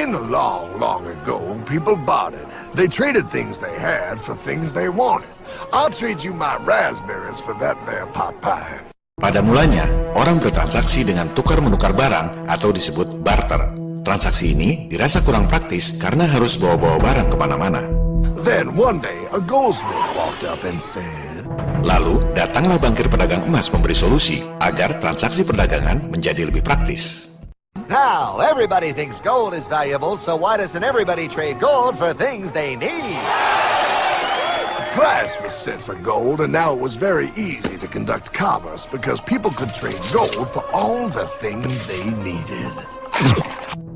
In the long, long ago, people bartered. They traded things they had for things they wanted. I'll trade you my raspberries for that there pot pie. Pada mulanya, orang bertransaksi dengan tukar-menukar barang atau disebut barter. Transaksi ini dirasa kurang praktis karena harus bawa-bawa barang kemana-mana. Then one day, a goldsmith walked up and said, Lalu, datanglah bankir pedagang emas memberi solusi agar transaksi perdagangan menjadi lebih praktis. Now, everybody thinks gold is valuable, so why doesn't everybody trade gold for things they need? a price was set for gold, and now it was very easy to conduct commerce because people could trade gold for all the things they needed.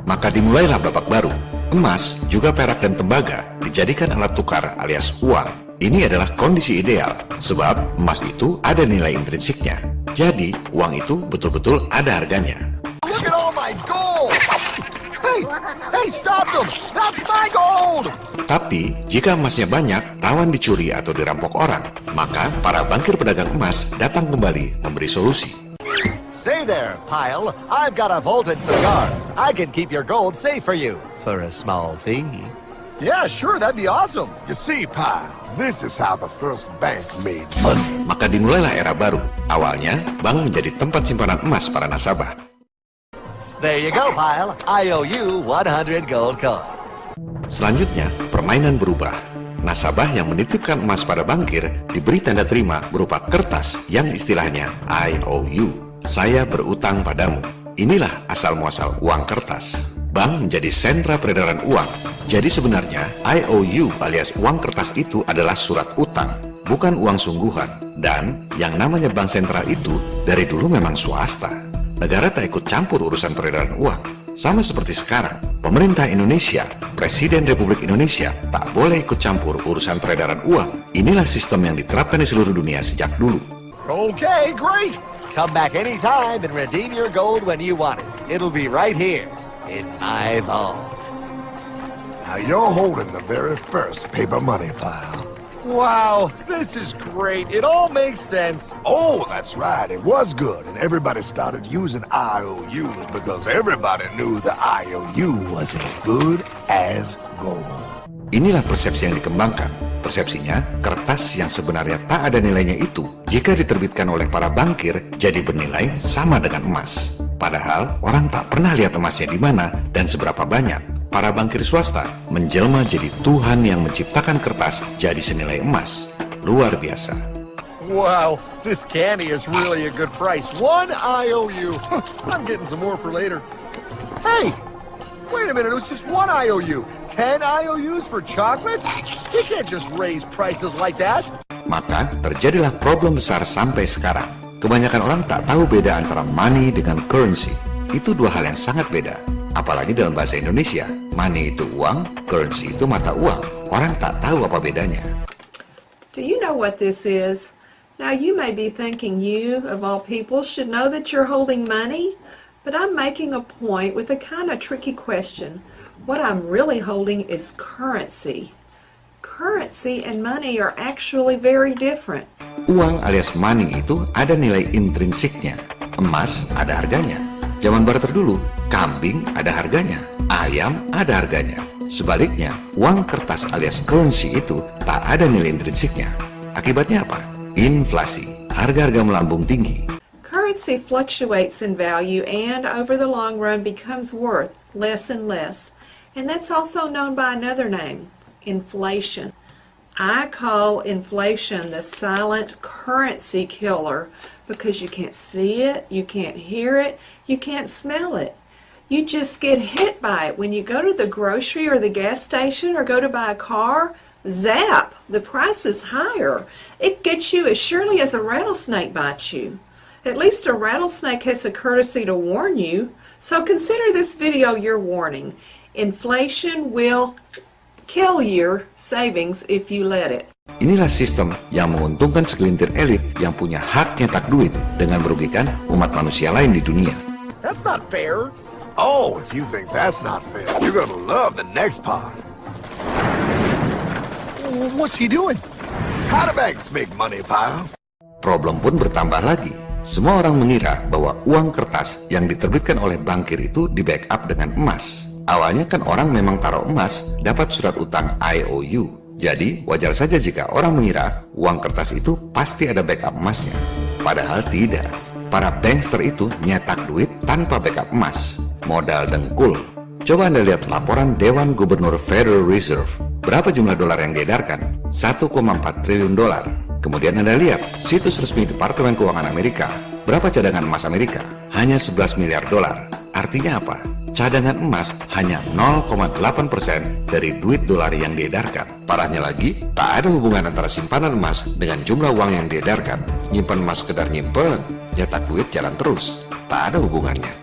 Maka dimulailah babak baru. Emas, juga perak dan tembaga dijadikan alat tukar alias uang. Ini adalah kondisi ideal, sebab emas itu ada nilai intrinsiknya. Jadi, uang itu betul-betul ada harganya. Look at all my gold! Hey, stop them! That's my gold! Tapi, jika emasnya banyak, rawan dicuri atau dirampok orang. Maka, para bankir pedagang emas datang kembali memberi solusi. Say there, Pile. I've got a vault and some guards. I can keep your gold safe for you for a small fee. Yeah, sure, that'd be awesome. You see, Pyle, this is how the first bank made money. Maka dimulailah era baru. Awalnya, bank menjadi tempat simpanan emas para nasabah. There you go, Pile. I owe you 100 gold coins. Selanjutnya, permainan berubah. Nasabah yang menitipkan emas pada bankir diberi tanda terima berupa kertas yang istilahnya IOU. Saya berutang padamu. Inilah asal-muasal uang kertas. Bank menjadi sentra peredaran uang. Jadi sebenarnya IOU alias uang kertas itu adalah surat utang, bukan uang sungguhan. Dan yang namanya bank sentral itu dari dulu memang swasta. Negara tak ikut campur urusan peredaran uang. Sama seperti sekarang, pemerintah Indonesia, Presiden Republik Indonesia tak boleh ikut campur urusan peredaran uang. Inilah sistem yang diterapkan di seluruh dunia sejak dulu. Okay, great. Come back anytime and redeem your gold when you want it. It'll be right here in my vault. Now you're holding the very first paper money, Pile. Wow, this is great. It all makes sense. Oh, that's right. It was good, and everybody started using IOUs because everybody knew the IOU was as good as gold. Inilah persepsi yang dikembangkan. Persepsinya, kertas yang sebenarnya tak ada nilainya itu, jika diterbitkan oleh para bankir, jadi bernilai sama dengan emas. Padahal, orang tak pernah lihat emasnya di mana dan seberapa banyak. Para bankir swasta menjelma jadi Tuhan yang menciptakan kertas jadi senilai emas. Luar biasa. Wow, this candy is really a good price. 1 IOU. I'm getting some more for later. Hey, wait a minute, it was just 1 IOU. 10 IOUs for chocolate? You can't just raise prices like that. Maka terjadilah problem besar sampai sekarang. Kebanyakan orang tak tahu beda antara money dengan currency. Itu dua hal yang sangat beda. Apalagi dalam bahasa Indonesia, money itu uang, currency itu mata uang. Orang tak tahu apa bedanya. Do you know what this is? Now you may be thinking you, of all people, should know that you're holding money, but I'm making a point with a kind of tricky question. What I'm really holding is currency. Currency and money are actually very different. Uang alias money itu ada nilai intrinsiknya. Emas ada harganya. Zaman barter dulu, kambing ada harganya, ayam ada harganya. Sebaliknya, uang kertas alias currency itu tak ada nilai intrinsiknya. Akibatnya apa? Inflasi, harga-harga melambung tinggi. Currency fluctuates in value and over the long run becomes worth less and less. And that's also known by another name, inflation. I call inflation the silent currency killer because you can't see it, you can't hear it, you can't smell it. You just get hit by it. When you go to the grocery or the gas station or go to buy a car, zap, the price is higher. It gets you as surely as a rattlesnake bites you. At least a rattlesnake has the courtesy to warn you. So consider this video your warning. Inflation will kill your savings if you let it. Inilah sistem yang menguntungkan segelintir elit yang punya hak nyetak duit dengan merugikan umat manusia lain di dunia. That's not fair. Oh, if you think that's not fair, you're gonna love the next part. What's he doing? How do banks make money, Pile? Problem pun bertambah lagi. Semua orang mengira bahwa uang kertas yang diterbitkan oleh bankir itu di backup dengan emas. Awalnya kan orang memang taruh emas, dapat surat utang IOU. Jadi wajar saja jika orang mengira uang kertas itu pasti ada backup emasnya. Padahal tidak. Para bankster itu nyetak duit tanpa backup emas. Modal dengkul. Coba Anda lihat laporan Dewan Gubernur Federal Reserve. Berapa jumlah dolar yang diedarkan? 1,4 triliun dolar. Kemudian Anda lihat situs resmi Departemen Keuangan Amerika. Berapa cadangan emas Amerika? Hanya 11 miliar dolar. Artinya apa? Cadangan emas hanya 0,8% dari duit dolar yang diedarkan. Parahnya lagi, tak ada hubungan antara simpanan emas dengan jumlah uang yang diedarkan. Nyimpan emas sekedar nyimpen, nyetak duit jalan terus. Tak ada hubungannya.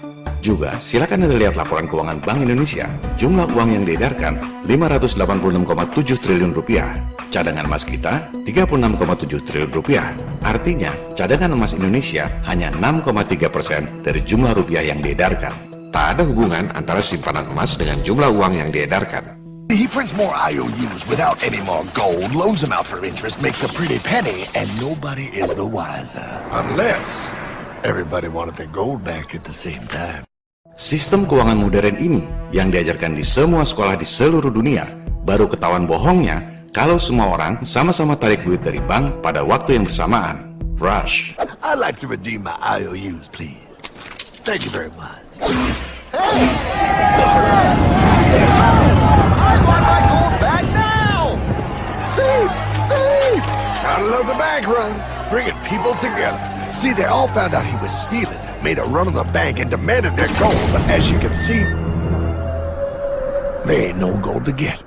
Juga, silakan Anda lihat laporan keuangan Bank Indonesia. Jumlah uang yang diedarkan 586,7 triliun rupiah. Cadangan emas kita 36,7 triliun rupiah. Artinya, cadangan emas Indonesia hanya 6,3% dari jumlah rupiah yang diedarkan. Tak ada hubungan antara simpanan emas dengan jumlah uang yang diedarkan. He prints more IOUs without any more gold, loans them out for interest, makes a pretty penny, and nobody is the wiser. Unless everybody wanted their gold back at the same time. Sistem keuangan modern ini yang diajarkan di semua sekolah di seluruh dunia baru ketahuan bohongnya kalau semua orang sama-sama tarik duit dari bank pada waktu yang bersamaan. Rush. I'd like to redeem my IOUs, please. Thank you very much. Hey! I want my gold back now! Thief! Thief! Gotta love the bank run, bringing people together. See, they all found out he was stealing, made a run on the bank and demanded their gold, but as you can see, there ain't no gold to get.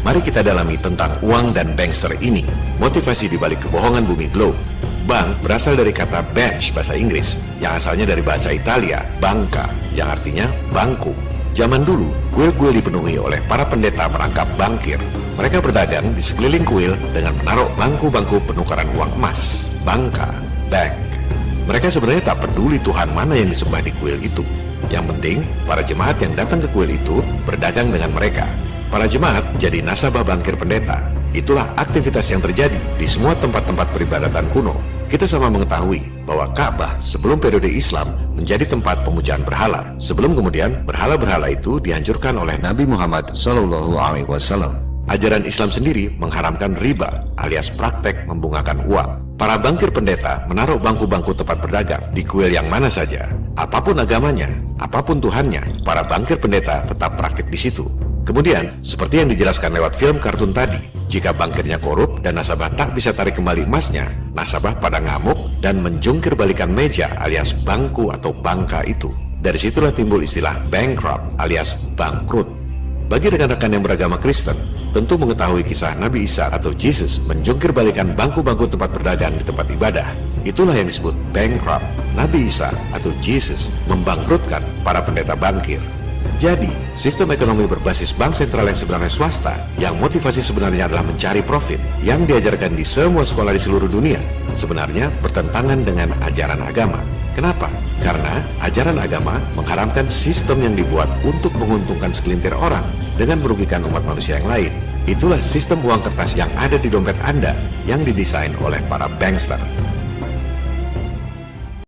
Mari kita dalami tentang uang dan bankster ini. Motivasi dibalik kebohongan bumi globe. Bank berasal dari kata bench bahasa Inggris, yang asalnya dari bahasa Italia, banca, yang artinya bangku. Zaman dulu, kuil-kuil dipenuhi oleh para pendeta merangkap bankir. Mereka berdagang di sekeliling kuil dengan menaruh bangku-bangku penukaran uang emas. Banca, bank. Mereka sebenarnya tak peduli Tuhan mana yang disembah di kuil itu. Yang penting, para jemaat yang datang ke kuil itu berdagang dengan mereka. Para jemaat jadi nasabah bankir pendeta. Itulah aktivitas yang terjadi di semua tempat-tempat peribadatan kuno. Kita sama mengetahui bahwa Ka'bah sebelum periode Islam menjadi tempat pemujaan berhala. Sebelum kemudian berhala-berhala itu dihancurkan oleh Nabi Muhammad SAW. Ajaran Islam sendiri mengharamkan riba alias praktek membungakan uang. Para bankir pendeta menaruh bangku-bangku tempat berdagang di kuil yang mana saja. Apapun agamanya, apapun Tuhannya, para bankir pendeta tetap praktik di situ. Kemudian, seperti yang dijelaskan lewat film kartun tadi, jika bankirnya korup dan nasabah tak bisa tarik kembali emasnya, nasabah pada ngamuk dan menjungkir balikan meja alias bangku atau bangka itu. Dari situlah timbul istilah bankrupt alias bangkrut. Bagi rekan-rekan yang beragama Kristen, tentu mengetahui kisah Nabi Isa atau Jesus menjungkir balikan bangku-bangku tempat berdagang di tempat ibadah. Itulah yang disebut bankrupt. Nabi Isa atau Jesus membangkrutkan para pendeta bankir. Jadi, sistem ekonomi berbasis bank sentral yang sebenarnya swasta, yang motivasi sebenarnya adalah mencari profit, yang diajarkan di semua sekolah di seluruh dunia, sebenarnya bertentangan dengan ajaran agama. Kenapa? Karena ajaran agama mengharamkan sistem yang dibuat untuk menguntungkan segelintir orang dengan merugikan umat manusia yang lain. Itulah sistem uang kertas yang ada di dompet Anda yang didesain oleh para bankster.